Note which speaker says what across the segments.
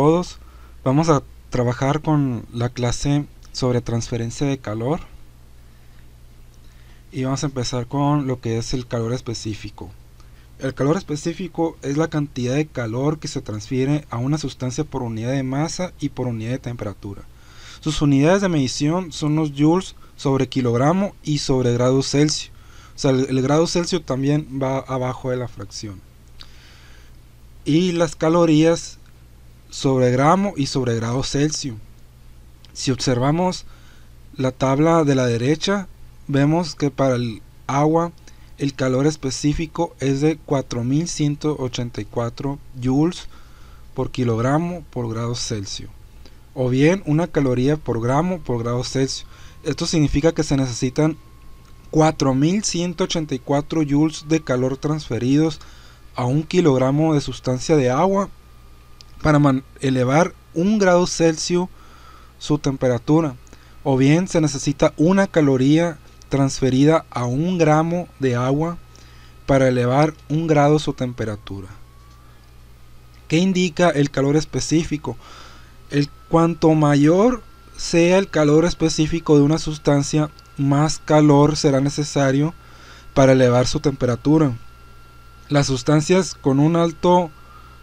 Speaker 1: todos. Vamos a trabajar con la clase sobre transferencia de calor y vamos a empezar con lo que es el calor específico. El calor específico es la cantidad de calor que se transfiere a una sustancia por unidad de masa y por unidad de temperatura. Sus unidades de medición son los joules sobre kilogramo y sobre grado Celsius. O sea, el grado Celsius también va abajo de la fracción. Y las calorías sobre gramo y sobre grado Celsius. Si observamos la tabla de la derecha, vemos que para el agua el calor específico es de 4184 joules por kilogramo por grado Celsius, o bien una caloría por gramo por grado Celsius. Esto significa que se necesitan 4184 joules de calor transferidos a un kilogramo de sustancia de agua para elevar 1 grado Celsius su temperatura, o bien se necesita una caloría transferida a 1 gramo de agua para elevar 1 grado su temperatura. ¿Qué indica el calor específico? Cuanto mayor sea el calor específico de una sustancia, más calor será necesario para elevar su temperatura. Las sustancias con un alto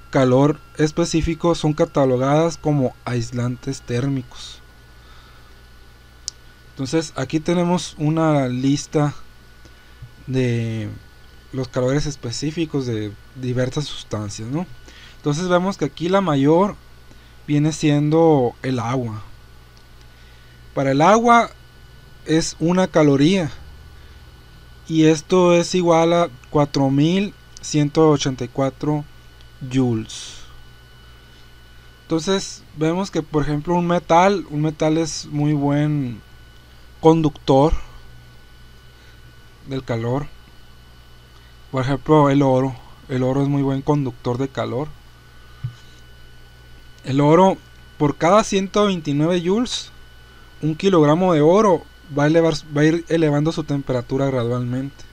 Speaker 1: calor específico son catalogadas como aislantes térmicos. Entonces aquí tenemos una lista de los calores específicos de diversas sustancias, ¿no? Entonces vemos que aquí la mayor viene siendo el agua. Para el agua es una caloría y esto es igual a 4184 joules. Entonces vemos que, por ejemplo, un metal es muy buen conductor del calor. Por ejemplo, el oro es muy buen conductor de calor. El oro, por cada 129 joules, un kilogramo de oro va a ir elevando su temperatura gradualmente.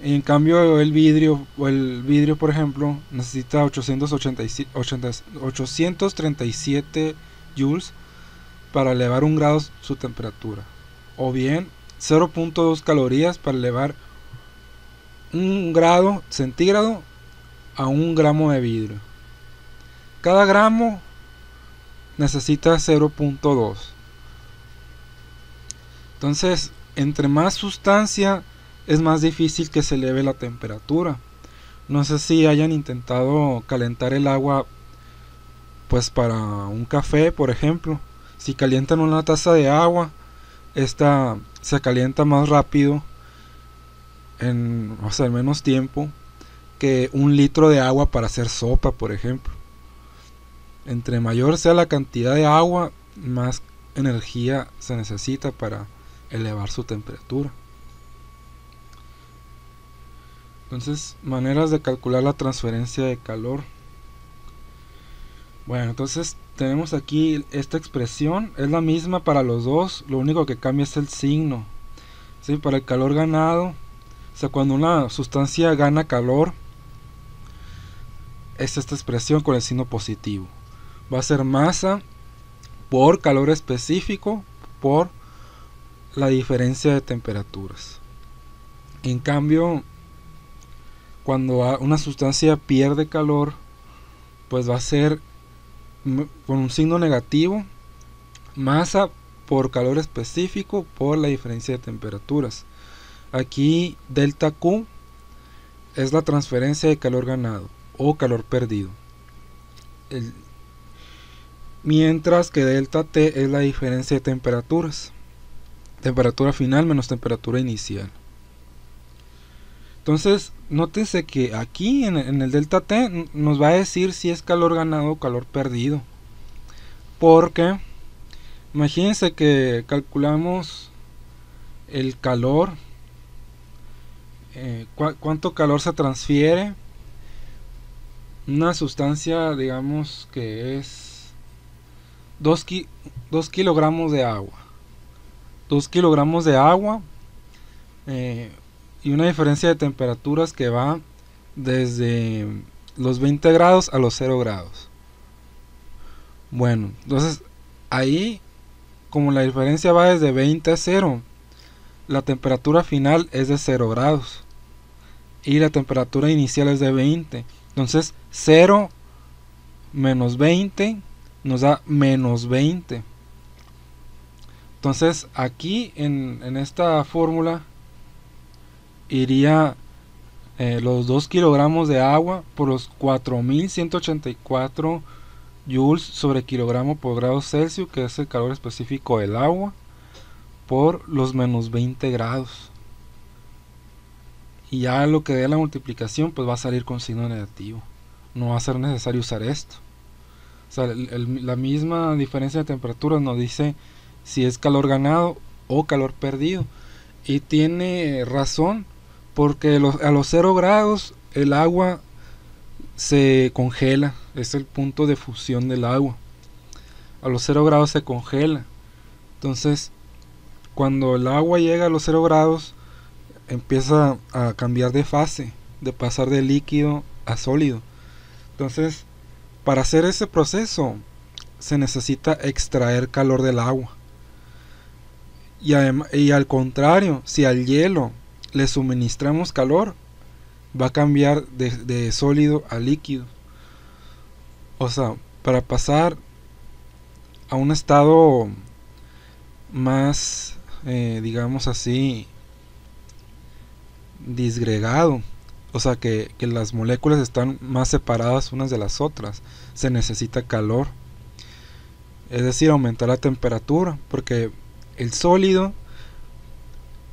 Speaker 1: En cambio el vidrio, por ejemplo, necesita 837 joules para elevar 1 grado su temperatura, o bien 0.2 calorías para elevar 1 grado centígrado a 1 gramo de vidrio. Cada gramo necesita 0.2. Entonces, entre más sustancia es más difícil que se eleve la temperatura. No sé si hayan intentado calentar el agua pues para un café, por ejemplo. Si calientan una taza de agua, esta se calienta más rápido en menos tiempo que 1 litro de agua para hacer sopa, por ejemplo. Entre mayor sea la cantidad de agua, más energía se necesita para elevar su temperatura. Entonces, maneras de calcular la transferencia de calor. Bueno, entonces tenemos aquí esta expresión, es la misma para los dos, lo único que cambia es el signo. ¿Sí? Para el calor ganado, o sea, cuando una sustancia gana calor, es esta expresión con el signo positivo. Va a ser masa por calor específico por la diferencia de temperaturas. En cambio, cuando una sustancia pierde calor, pues va a ser con un signo negativo, masa por calor específico por la diferencia de temperaturas. Aquí delta Q es la transferencia de calor ganado o calor perdido, mientras que delta T es la diferencia de temperaturas, temperatura final menos temperatura inicial. Entonces, nótense que aquí en el delta T nos va a decir si es calor ganado o calor perdido. Porque, imagínense que calculamos el calor, cuánto calor se transfiere. Una sustancia, digamos que es 2 kilogramos de agua. 2 kilogramos de agua. Y una diferencia de temperaturas que va desde los 20 grados a los 0 grados. Bueno, entonces ahí, como la diferencia va desde 20 a 0, la temperatura final es de 0 grados y la temperatura inicial es de 20. Entonces 0 menos 20 nos da menos 20. Entonces aquí en esta fórmula iría los 2 kilogramos de agua por los 4184 joules sobre kilogramo por grado Celsius, que es el calor específico del agua, por los menos 20 grados. Y ya lo que dé la multiplicación pues va a salir con signo negativo. No va a ser necesario usar esto. O sea, la misma diferencia de temperaturas nos dice si es calor ganado o calor perdido. Y tiene razón, porque a los 0 grados el agua se congela. Es el punto de fusión del agua. A los 0 grados se congela. Entonces, cuando el agua llega a los 0 grados, empieza a cambiar de fase, de pasar de líquido a sólido. Entonces, para hacer ese proceso se necesita extraer calor del agua. Y al contrario, si al hielo le suministramos calor, va a cambiar de sólido a líquido. O sea, para pasar a un estado más, digamos así, disgregado, o sea que las moléculas están más separadas unas de las otras, se necesita calor, es decir, aumentar la temperatura, porque el sólido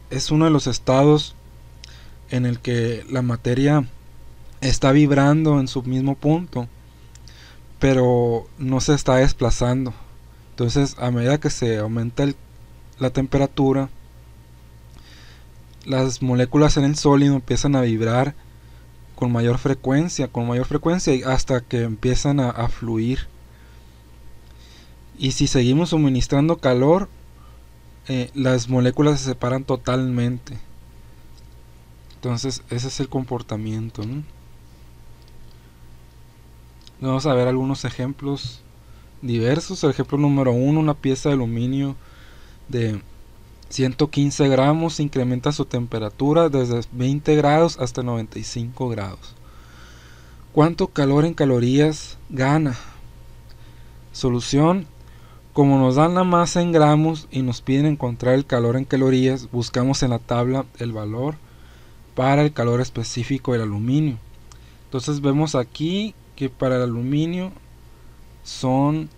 Speaker 1: es uno de los estados en el que la materia está vibrando en su mismo punto, pero no se está desplazando. Entonces, a medida que se aumenta la temperatura, las moléculas en el sólido empiezan a vibrar con mayor frecuencia hasta que empiezan a fluir. Y si seguimos suministrando calor, las moléculas se separan totalmente. Entonces ese es el comportamiento, ¿no? Vamos a ver algunos ejemplos diversos. El ejemplo número 1, una pieza de aluminio de 115 gramos incrementa su temperatura desde 20 grados hasta 95 grados. ¿Cuánto calor en calorías gana? Solución: como nos dan la masa en gramos y nos piden encontrar el calor en calorías, buscamos en la tabla el valor para el calor específico del aluminio. Entonces vemos aquí que para el aluminio son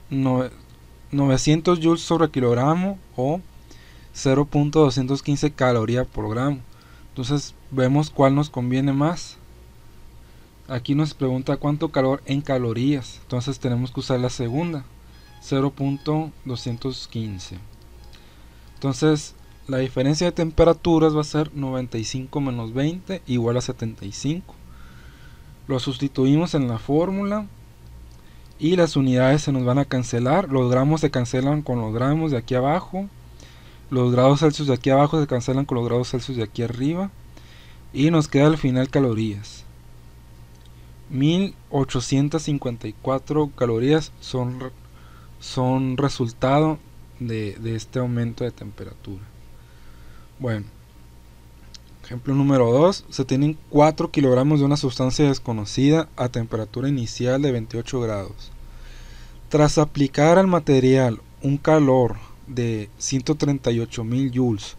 Speaker 1: 900 joules sobre kilogramo o 0.215 calorías por gramo. Entonces vemos cuál nos conviene más. Aquí nos pregunta cuánto calor en calorías, entonces tenemos que usar la segunda, 0.215. Entonces la diferencia de temperaturas va a ser 95 menos 20 igual a 75. Lo sustituimos en la fórmula y las unidades se nos van a cancelar. Los gramos se cancelan con los gramos de aquí abajo, los grados Celsius de aquí abajo se cancelan con los grados Celsius de aquí arriba, y nos queda al final calorías. 1854 calorías son resultado de este aumento de temperatura. Bueno, ejemplo número 2. Se tienen 4 kilogramos de una sustancia desconocida a temperatura inicial de 28 grados. Tras aplicar al material un calor de 138.000 joules,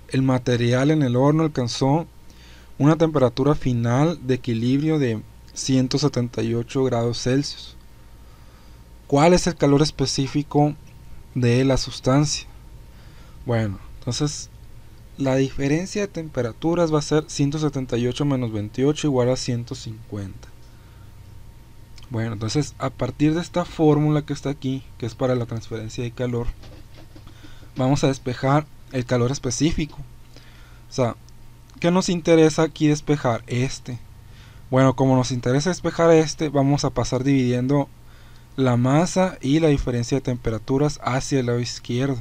Speaker 1: el material en el horno alcanzó una temperatura final de equilibrio de 178 grados Celsius. ¿Cuál es el calor específico de la sustancia? Bueno, entonces la diferencia de temperaturas va a ser 178 menos 28 igual a 150. Bueno, entonces a partir de esta fórmula que está aquí, que es para la transferencia de calor, vamos a despejar el calor específico. O sea, ¿qué nos interesa aquí despejar? Bueno, como nos interesa despejar vamos a pasar dividiendo la masa y la diferencia de temperaturas hacia el lado izquierdo,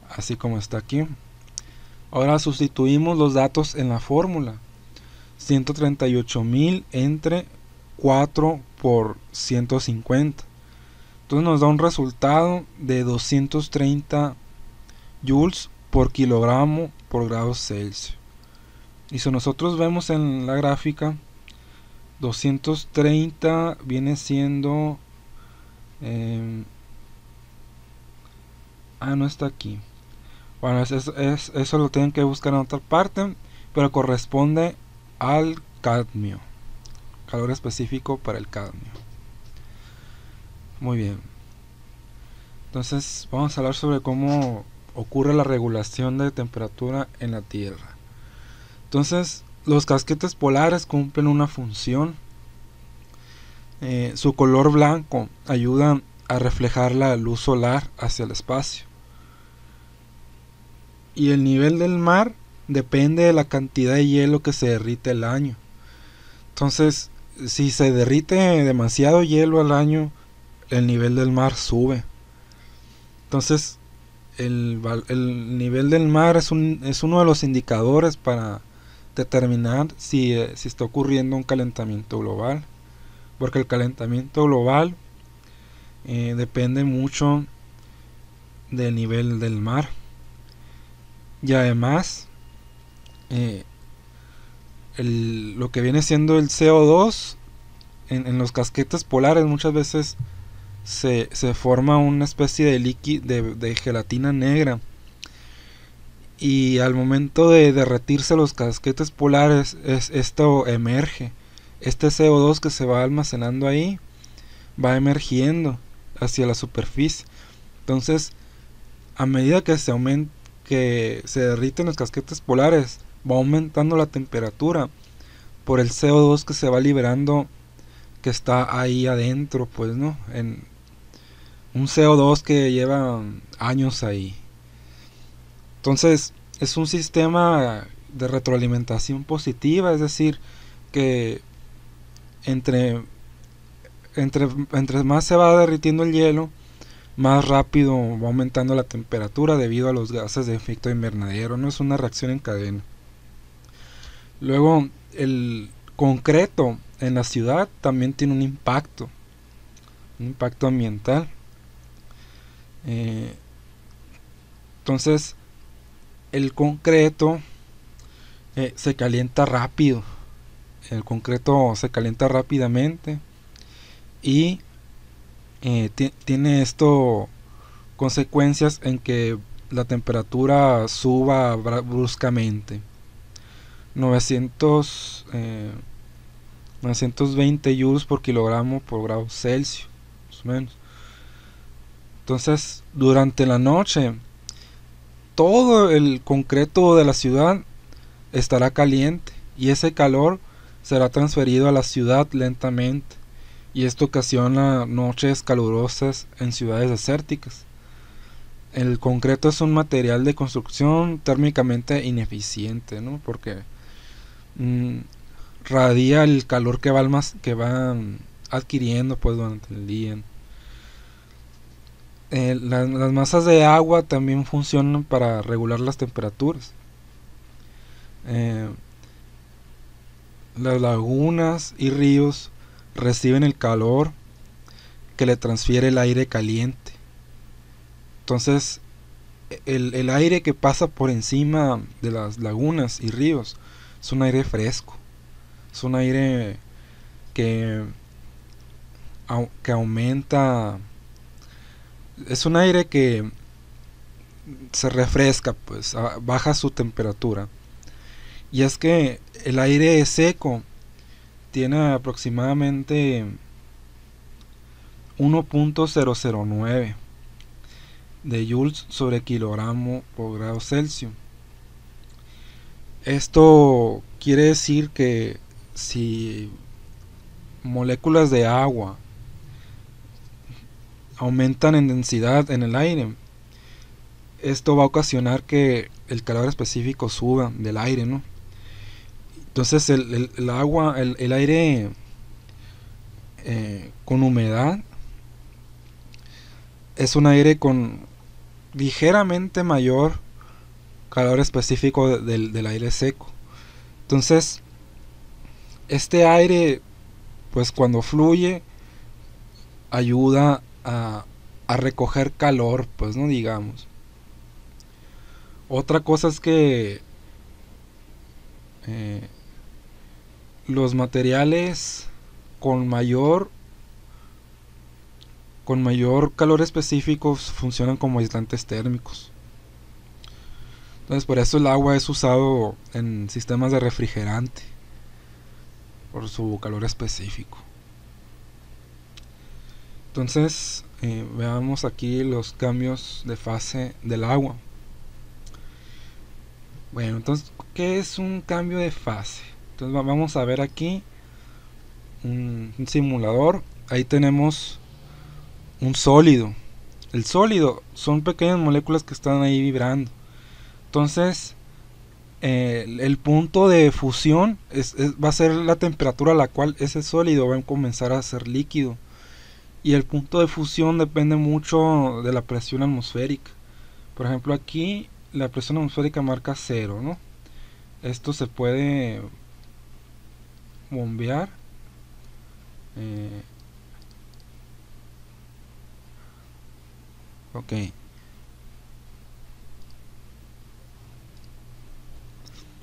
Speaker 1: así como está aquí. Ahora sustituimos los datos en la fórmula. 138.000 entre 4 por 150. Entonces nos da un resultado de 230 joules por kilogramo por grado Celsius. Y si nosotros vemos en la gráfica, 230 viene siendo... no está aquí. Bueno, eso lo tienen que buscar en otra parte, pero corresponde al cadmio. Calor específico para el cadmio. Muy bien. Entonces vamos a hablar sobre cómo ocurre la regulación de temperatura en la Tierra. Entonces, los casquetes polares cumplen una función. Su color blanco ayuda a reflejar la luz solar hacia el espacio. Y el nivel del mar depende de la cantidad de hielo que se derrite al año. Entonces, si se derrite demasiado hielo al año, el nivel del mar sube. Entonces, el nivel del mar es uno de los indicadores para determinar si está ocurriendo un calentamiento global, porque el calentamiento global depende mucho del nivel del mar. Y además lo que viene siendo el CO2 en los casquetes polares muchas veces se forma una especie de líquido de gelatina negra, y al momento de derretirse los casquetes polares esto emerge. Este CO2 que se va almacenando ahí va emergiendo hacia la superficie. Entonces, a medida que se derriten los casquetes polares, va aumentando la temperatura por el CO2 que se va liberando, que está ahí adentro, pues, ¿no? En un CO2 que lleva años ahí. Entonces, es un sistema de retroalimentación positiva, es decir, que entre más se va derritiendo el hielo, más rápido va aumentando la temperatura debido a los gases de efecto invernadero, no es una reacción en cadena. Luego, el concreto en la ciudad también tiene un impacto ambiental. Entonces, el concreto se calienta rápido. El concreto se calienta rápidamente y tiene esto consecuencias en que la temperatura suba bruscamente. 920 joules por kilogramo por grado Celsius, más o menos. Entonces, durante la noche, todo el concreto de la ciudad estará caliente y ese calor será transferido a la ciudad lentamente, y esto ocasiona noches calurosas en ciudades desérticas. El concreto es un material de construcción térmicamente ineficiente, ¿no? Porque radia el calor que va adquiriendo, pues, durante el día. Las masas de agua también funcionan para regular las temperaturas. Las lagunas y ríos reciben el calor que le transfiere el aire caliente. Entonces, el aire que pasa por encima de las lagunas y ríos es un aire fresco, es un aire que aumenta, es un aire que se refresca, pues baja su temperatura. Y es que el aire seco tiene aproximadamente 1.009 de joules sobre kilogramo por grado Celsius. Esto quiere decir que si moléculas de agua aumentan en densidad en el aire, esto va a ocasionar que el calor específico suba del aire, ¿no? Entonces el agua, el aire con humedad es un aire con ligeramente mayor calor específico del aire seco. Entonces, este aire, pues cuando fluye, ayuda a, a recoger calor, pues, no digamos. Otra cosa es que los materiales con mayor calor específico funcionan como aislantes térmicos. Entonces por eso el agua es usado en sistemas de refrigerante, por su calor específico. Entonces veamos aquí los cambios de fase del agua. Bueno, entonces, ¿qué es un cambio de fase? Entonces vamos a ver aquí un simulador. Ahí tenemos un sólido. El sólido son pequeñas moléculas que están ahí vibrando. Entonces el punto de fusión va a ser la temperatura a la cual ese sólido va a comenzar a ser líquido. Y el punto de fusión depende mucho de la presión atmosférica. Por ejemplo, aquí la presión atmosférica marca 0, ¿no? Esto se puede bombear. Ok.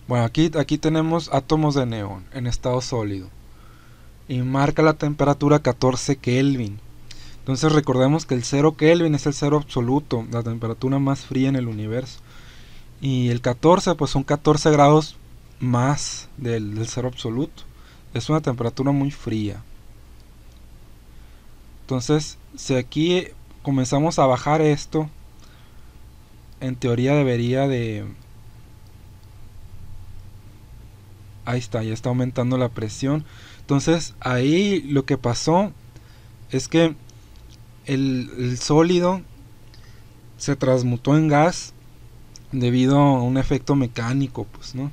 Speaker 1: Bueno, aquí tenemos átomos de neón en estado sólido. Y marca la temperatura 14 Kelvin. Entonces recordemos que el 0 Kelvin es el cero absoluto, la temperatura más fría en el universo. Y el 14 pues son 14 grados más del cero absoluto. Es una temperatura muy fría. Entonces si aquí comenzamos a bajar esto, en teoría debería de... Ahí está, ya está aumentando la presión. Entonces ahí lo que pasó es que el sólido se transmutó en gas debido a un efecto mecánico, pues, ¿no?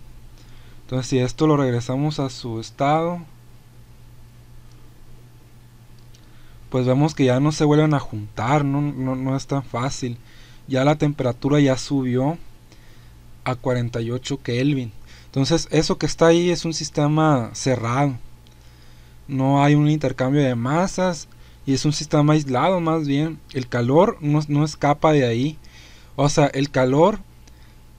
Speaker 1: Entonces si esto lo regresamos a su estado, pues vemos que ya no se vuelven a juntar, no es tan fácil. Ya la temperatura ya subió a 48 Kelvin. Entonces eso que está ahí es un sistema cerrado. No hay un intercambio de masas y es un sistema aislado más bien. El calor no escapa de ahí. O sea, el calor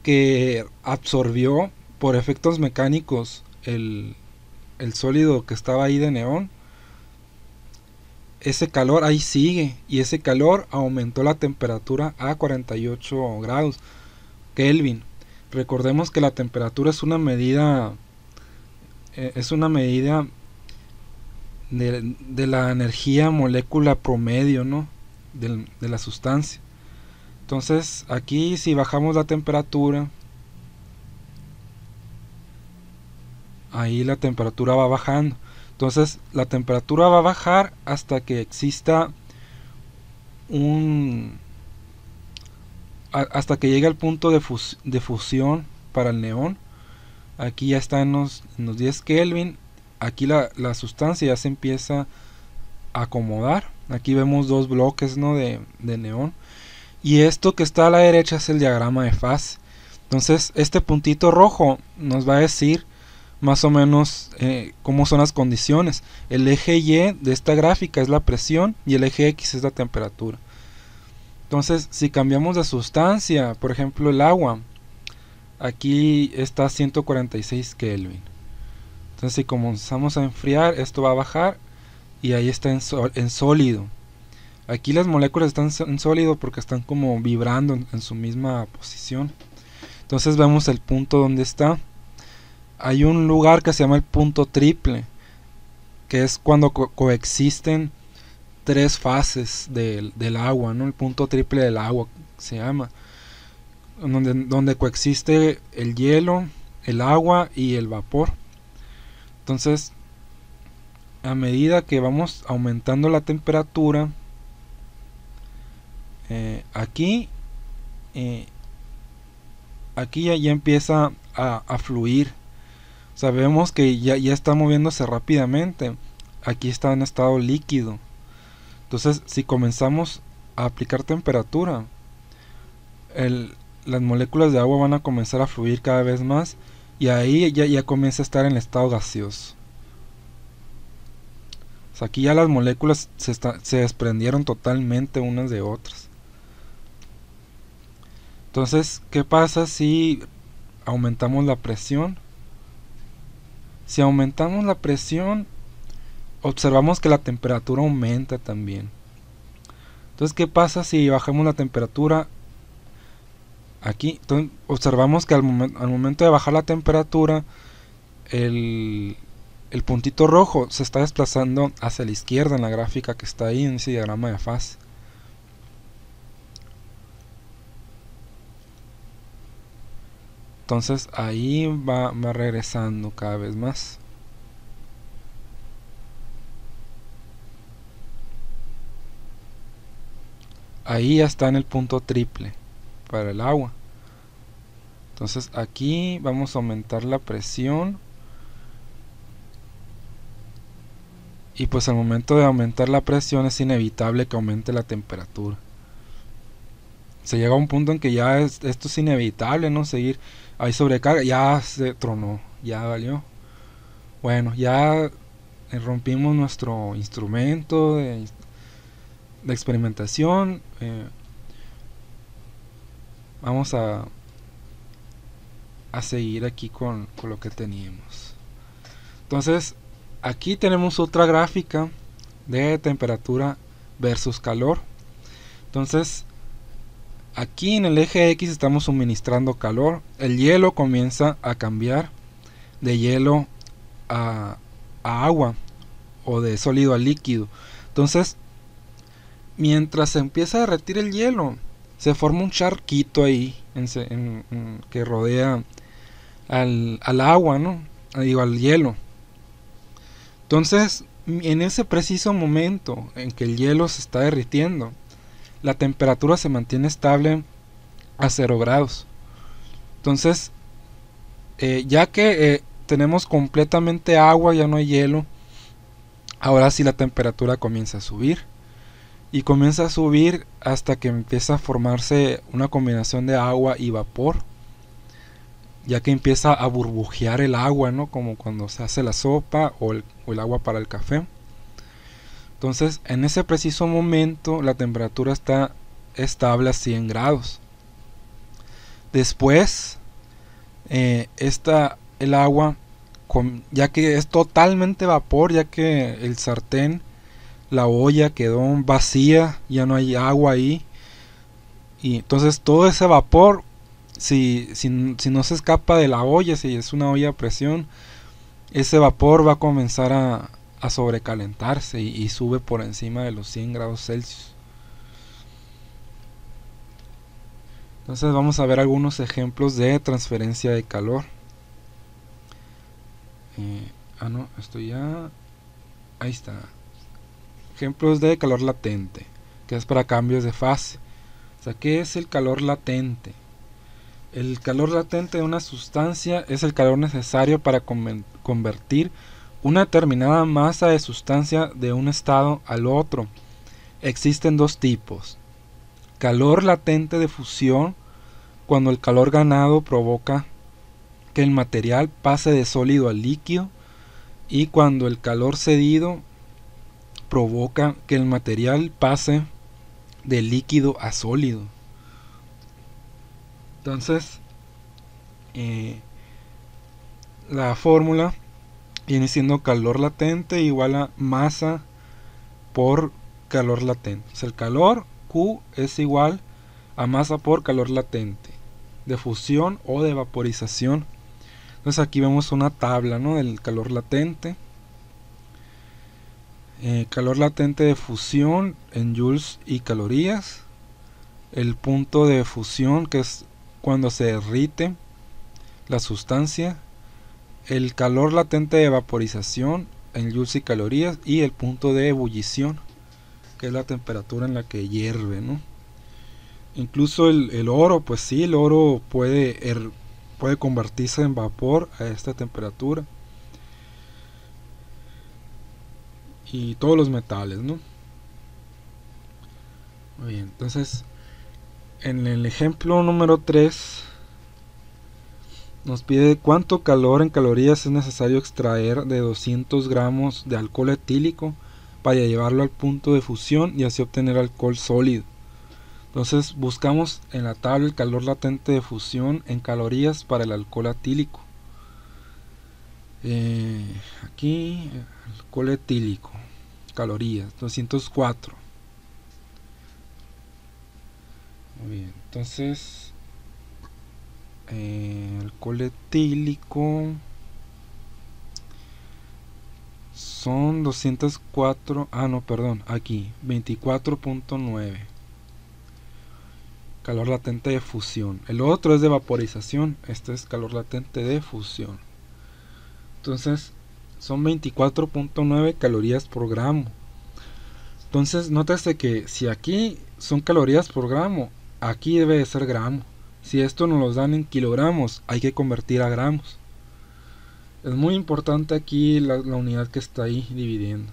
Speaker 1: que absorbió por efectos mecánicos el sólido que estaba ahí de neón, ese calor ahí sigue y ese calor aumentó la temperatura a 48 grados Kelvin. Recordemos que la temperatura es una medida de la energía molécula promedio, ¿no? de la sustancia. Entonces aquí si bajamos la temperatura, ahí la temperatura va bajando. Entonces la temperatura va a bajar hasta que exista hasta que llegue al punto de fusión para el neón. Aquí ya está en los 10 Kelvin. Aquí la sustancia ya se empieza a acomodar. Aquí vemos dos bloques, ¿no? de neón. Y esto que está a la derecha es el diagrama de fase. Entonces este puntito rojo nos va a decir más o menos cómo son las condiciones. El eje Y de esta gráfica es la presión y el eje X es la temperatura. Entonces si cambiamos de sustancia, por ejemplo el agua, aquí está a 146 Kelvin. Entonces si comenzamos a enfriar, esto va a bajar y ahí está en sólido. Aquí las moléculas están en sólido porque están como vibrando en su misma posición. Entonces vemos el punto donde está. Hay un lugar que se llama el punto triple, que es cuando coexisten tres fases del agua, ¿no? El punto triple del agua se llama, donde coexiste el hielo, el agua y el vapor. Entonces a medida que vamos aumentando la temperatura, aquí ya empieza a fluir. Sabemos que ya está moviéndose rápidamente. Aquí está en estado líquido. Entonces si comenzamos a aplicar temperatura, las moléculas de agua van a comenzar a fluir cada vez más y ahí ya comienza a estar en estado gaseoso. sea, aquí ya las moléculas se desprendieron totalmente unas de otras. Entonces, ¿qué pasa si aumentamos la presión? Si aumentamos la presión, observamos que la temperatura aumenta también. Entonces, ¿qué pasa si bajamos la temperatura? Aquí, entonces, observamos que al momento de bajar la temperatura, el puntito rojo se está desplazando hacia la izquierda en la gráfica que está ahí en ese diagrama de fase. Entonces ahí va regresando cada vez más. Ahí ya está en el punto triple para el agua. Entonces aquí vamos a aumentar la presión. Y pues al momento de aumentar la presión es inevitable que aumente la temperatura. Se llega a un punto en que ya esto es inevitable, ¿no? Seguir, hay sobrecarga, ya se tronó, ya valió. Bueno, ya rompimos nuestro instrumento de experimentación. Vamos a seguir aquí con lo que teníamos. Entonces, aquí tenemos otra gráfica de temperatura versus calor. Entonces, aquí en el eje X estamos suministrando calor. El hielo comienza a cambiar de hielo a agua o de sólido a líquido. Entonces, mientras se empieza a derretir el hielo, se forma un charquito ahí que rodea al agua, ¿no? Digo, al hielo. Entonces, en ese preciso momento en que el hielo se está derritiendo, la temperatura se mantiene estable a 0 grados. Entonces, ya que tenemos completamente agua, ya no hay hielo, ahora sí la temperatura comienza a subir. Y comienza a subir hasta que empieza a formarse una combinación de agua y vapor, ya que empieza a burbujear el agua, ¿no? Como cuando se hace la sopa o el agua para el café. Entonces, en ese preciso momento, la temperatura está estable a 100 grados. Después, el agua, ya que es totalmente vapor, ya que el sartén, la olla quedó vacía, ya no hay agua ahí. Y entonces todo ese vapor, si no se escapa de la olla, si es una olla a presión, ese vapor va a comenzar a sobrecalentarse y sube por encima de los 100 grados Celsius. Entonces vamos a ver algunos ejemplos de transferencia de calor. No, esto ya... Ahí está. Ejemplos de calor latente, que es para cambios de fase. O sea, ¿qué es el calor latente? El calor latente de una sustancia es el calor necesario para convertir una determinada masa de sustancia de un estado al otro. Existen dos tipos: calor latente de fusión, cuando el calor ganado provoca que el material pase de sólido a líquido, y cuando el calor cedido provoca que el material pase de líquido a sólido. Entonces, la fórmula viene siendo calor latente igual a masa por calor latente. O sea, el calor Q es igual a masa por calor latente, de fusión o de vaporización. Entonces aquí vemos una tabla, ¿no?, del calor latente. Calor latente de fusión en joules y calorías. El punto de fusión, que es cuando se derrite la sustancia. El calor latente de vaporización en joules y calorías. Y el punto de ebullición, que es la temperatura en la que hierve, ¿no? Incluso el oro, pues sí, el oro puede convertirse en vapor a esta temperatura. Y todos los metales, ¿no? Muy bien, entonces en el ejemplo número 3 nos pide cuánto calor en calorías es necesario extraer de 200 gramos de alcohol etílico para llevarlo al punto de fusión y así obtener alcohol sólido. Entonces buscamos en la tabla el calor latente de fusión en calorías para el alcohol etílico. Aquí alcohol etílico, calorías 204. Muy bien, entonces alcohol etílico son 204, no, perdón, aquí 24.9 calor latente de fusión. El otro es de vaporización, este es calor latente de fusión. Entonces son 24.9 calorías por gramo. Entonces nótese que si aquí son calorías por gramo, aquí debe de ser gramo. Si esto nos lo dan en kilogramos, hay que convertir a gramos. Es muy importante aquí la unidad que está ahí dividiendo.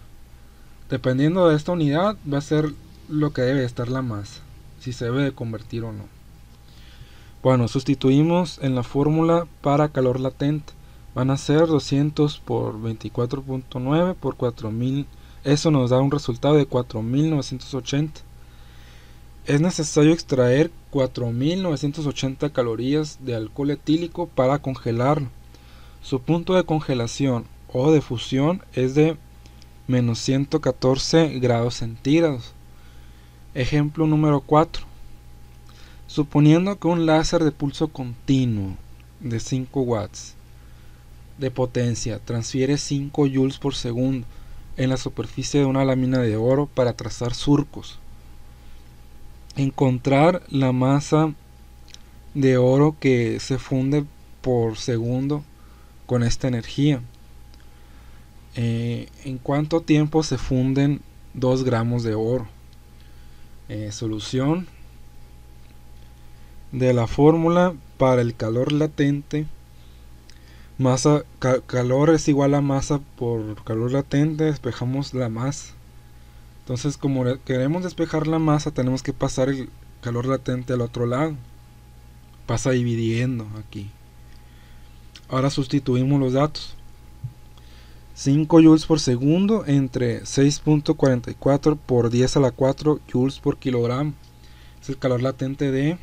Speaker 1: Dependiendo de esta unidad va a ser lo que debe estar la masa, si se debe de convertir o no. Bueno, sustituimos en la fórmula para calor latente. Van a ser 200 por 24.9 por 4000. Eso nos da un resultado de 4980. Es necesario extraer 4980 calorías de alcohol etílico para congelarlo. Su punto de congelación o de fusión es de menos 114 grados centígrados. Ejemplo número 4. Suponiendo que un láser de pulso continuo de 5 watts de potencia transfiere 5 joules por segundo en la superficie de una lámina de oro para trazar surcos. Encontrar la masa de oro que se funde por segundo con esta energía. ¿En cuánto tiempo se funden 2 gramos de oro? Solución de la fórmula para el calor latente. Masa, calor es igual a masa por calor latente. Despejamos la masa. Entonces, como queremos despejar la masa, tenemos que pasar el calor latente al otro lado. Pasa dividiendo aquí. Ahora sustituimos los datos. 5 joules por segundo entre 6.44 por 10 a la 4 joules por kilogramo. Es el calor latente de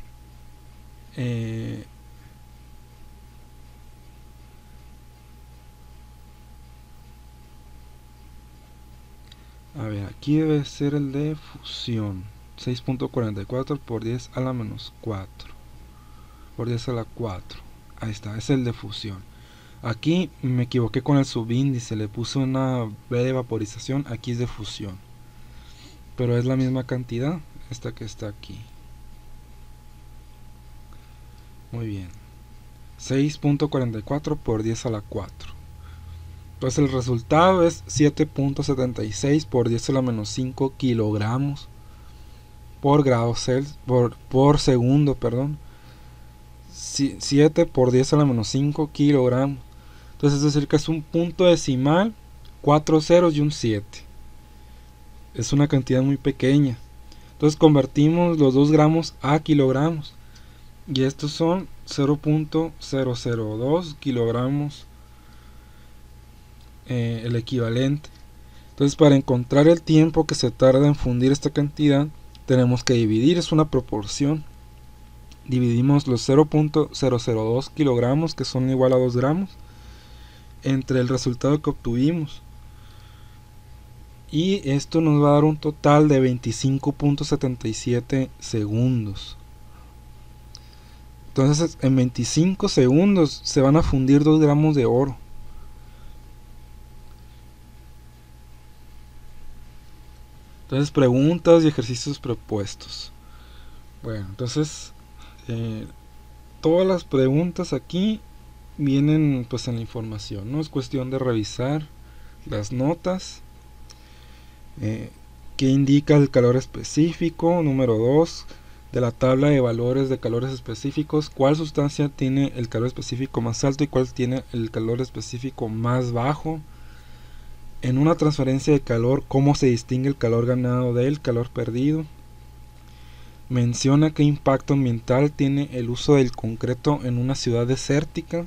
Speaker 1: a ver, aquí debe ser el de fusión. 6.44 por 10 a la menos 4 por 10 a la 4. Ahí está, es el de fusión. Aquí me equivoqué con el subíndice, le puse una B de vaporización, aquí es de fusión. Pero es la misma cantidad, esta que está aquí. Muy bien. 6.44 por 10 a la 4. Entonces el resultado es 7.76 por 10 a la menos 5 kilogramos por grado Celsius, por segundo, perdón. 7 por 10 a la menos 5 kilogramos. Entonces es decir que es un punto decimal, 4 ceros y un 7. Es una cantidad muy pequeña. Entonces convertimos los 2 gramos a kilogramos. Y estos son 0.002 kilogramos, el equivalente. Entonces para encontrar el tiempo que se tarda en fundir esta cantidad, tenemos que dividir, es una proporción. Dividimos los 0.002 kilogramos, que son igual a 2 gramos, entre el resultado que obtuvimos. Y esto nos va a dar un total de 25.77 segundos. Entonces en 25 segundos se van a fundir 2 gramos de oro. Entonces preguntas y ejercicios propuestos. Bueno, entonces todas las preguntas aquí vienen pues en la información, ¿no? Es cuestión de revisar las notas. ¿Qué indica el calor específico? Número 2. De la tabla de valores de calores específicos, ¿cuál sustancia tiene el calor específico más alto y cuál tiene el calor específico más bajo? En una transferencia de calor, ¿cómo se distingue el calor ganado del calor perdido? Menciona qué impacto ambiental tiene el uso del concreto en una ciudad desértica.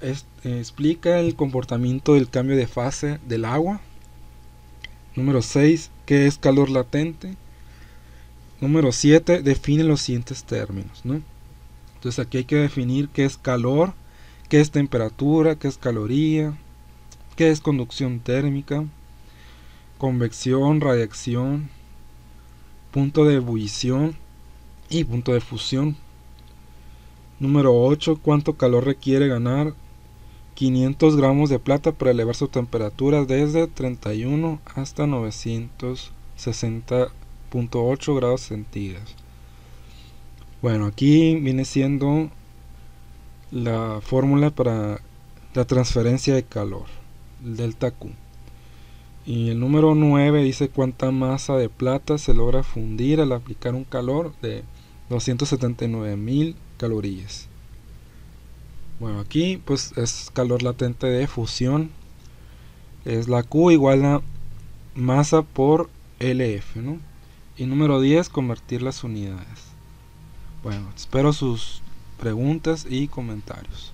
Speaker 1: explica el comportamiento del cambio de fase del agua. Número 6, ¿qué es calor latente? Número 7, define los siguientes términos, ¿no? Entonces aquí hay que definir qué es calor, qué es temperatura, qué es caloría, qué es conducción térmica, convección, radiación, punto de ebullición y punto de fusión. Número 8, ¿cuánto calor requiere ganar 500 gramos de plata para elevar su temperatura desde 31 hasta 960.8 grados centígrados? Bueno, aquí viene siendo la fórmula para la transferencia de calor, el delta Q. Y el número 9 dice cuánta masa de plata se logra fundir al aplicar un calor de 279.000 calorías. Bueno, aquí pues es calor latente de fusión, es la Q igual a masa por LF, ¿no? Y número 10, convertir las unidades. Bueno, espero sus preguntas y comentarios.